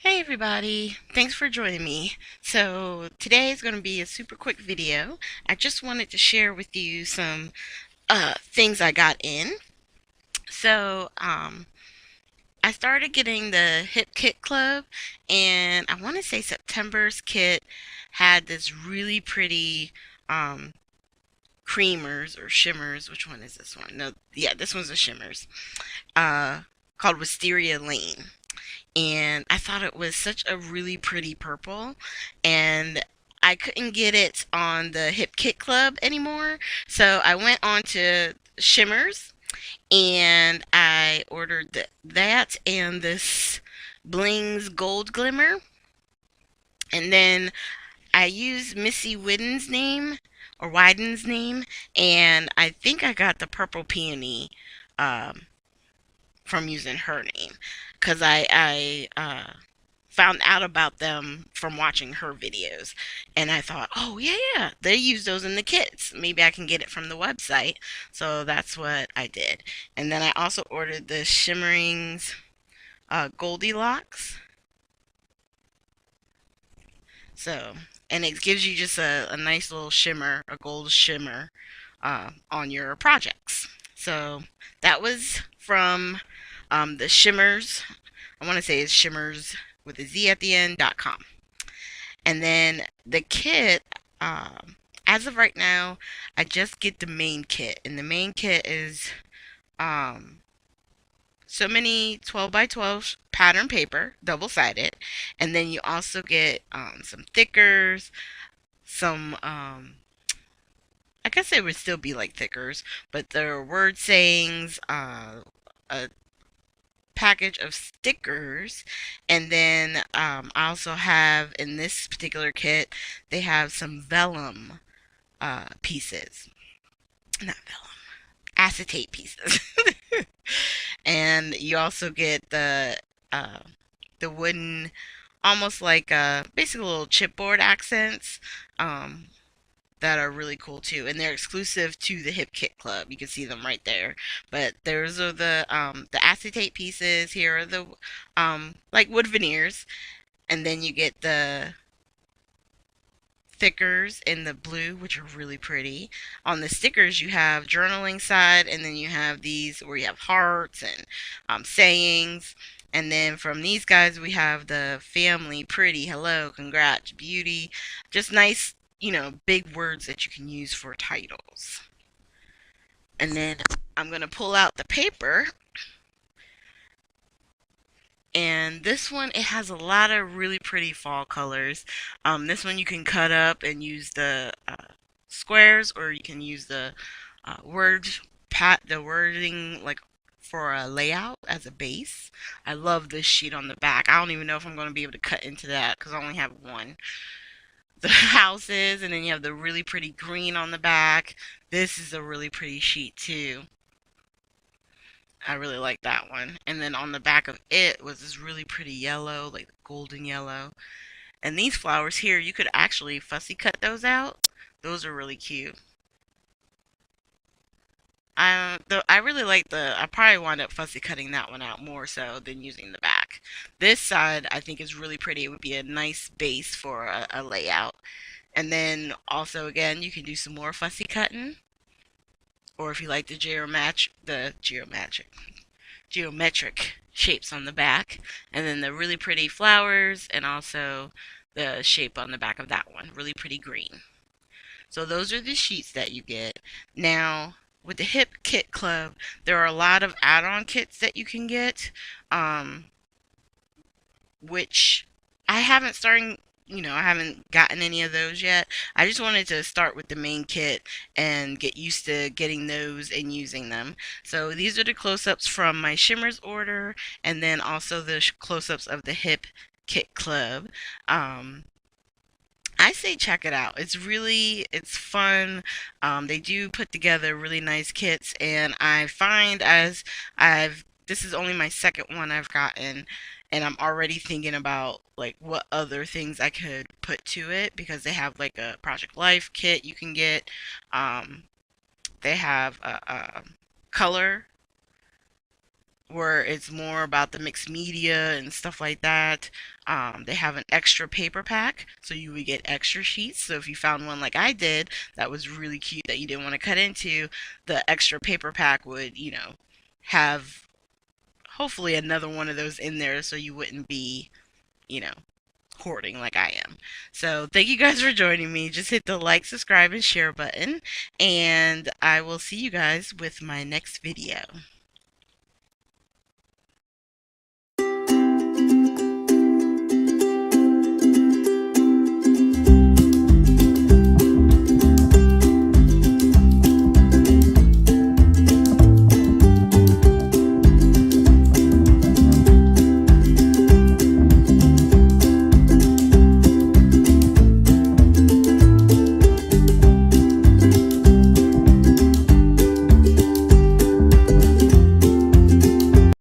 Hey everybody, thanks for joining me. So today is going to be a super quick video. I just wanted to share with you some things I got in. So I started getting the HipKit Club, and I want to say September's kit had this really pretty um, creamers or shimmers. Which one is this one? No, yeah, this one's a shimmers. Uh, Called Wisteria Lane. And I thought it was such a really pretty purple, and I couldn't get it on the Hip Kit Club anymore. So I went on to Shimmerz and I ordered that and this Bling's Gold Glimmer. And then I used Missy Whidden's name or Wyden's name, and I think I got the Purple Peony um, from using her name because I found out about them from watching her videos, and I thought, oh yeah, they use those in the kits. Maybe I can get it from the website. So that's what I did. And then I also ordered the Shimmerings Goldilocks. So, and it gives you just a nice little shimmer, a gold shimmer on your projects. So that was from the Shimmerz. I want to say it's Shimmerz with a Z at the end.com. And then the kit, as of right now, I just get the main kit. And the main kit is um, so many 12 by 12 pattern paper, double sided. And then you also get some thickers, some, I guess it would still be like thickers, but there are word sayings, a package of stickers, and then I also have in this particular kit they have some vellum pieces, not vellum, acetate pieces, and you also get uh, the wooden, almost like basically little chipboard accents. Um, that are really cool too, and they're exclusive to the Hip Kit Club. You can see them right there. But those are the acetate pieces. Here are the like wood veneers, and then you get the thickers in the blue, which are really pretty. On the stickers, you have journaling side, and then you have these where you have hearts and sayings. And then from these guys, we have the family, pretty, hello, congrats, beauty. Just nice, big words that you can use for titles. And then I'm going to pull out the paper. And this one, it has a lot of really pretty fall colors. This one you can cut up and use the squares, or you can use the the wording like for a layout as a base. I love this sheet on the back. I don't even know if I'm going to be able to cut into that because I only have one. The houses, and then you have the really pretty green on the back. This is a really pretty sheet too. I really like that one. And then on the back of it was this really pretty yellow, like golden yellow. And these flowers here, you could actually fussy cut those out. Those are really cute. I really like I probably wound up fussy cutting that one out more so than using the back. This side I think is really pretty. It would be a nice base for a layout. And then also again, you can do some more fussy cutting. Or if you like geometric shapes on the back, and then the really pretty flowers, and also the shape on the back of that one, really pretty green. So those are the sheets that you get. Now, with the Hip Kit Club, there are a lot of add-on kits that you can get, um, which I haven't gotten any of those yet. I just wanted to start with the main kit and get used to getting those and using them. So these are the close-ups from my Shimmerz order, and then also the close-ups of the Hip Kit Club. Um, I say check it out. It's fun. They do put together really nice kits, and I find this is only my second one I've gotten, and I'm already thinking about like what other things I could put to it because they have like a Project Life kit you can get. Um, they have a color where it's more about the mixed media and stuff like that. They have an extra paper pack, so you would get extra sheets. So if you found one like I did that was really cute that you didn't want to cut into, the extra paper pack would, have hopefully another one of those in there so you wouldn't be, you know, hoarding like I am. So thank you guys for joining me. Just hit the like, subscribe, and share button, and I will see you guys with my next video.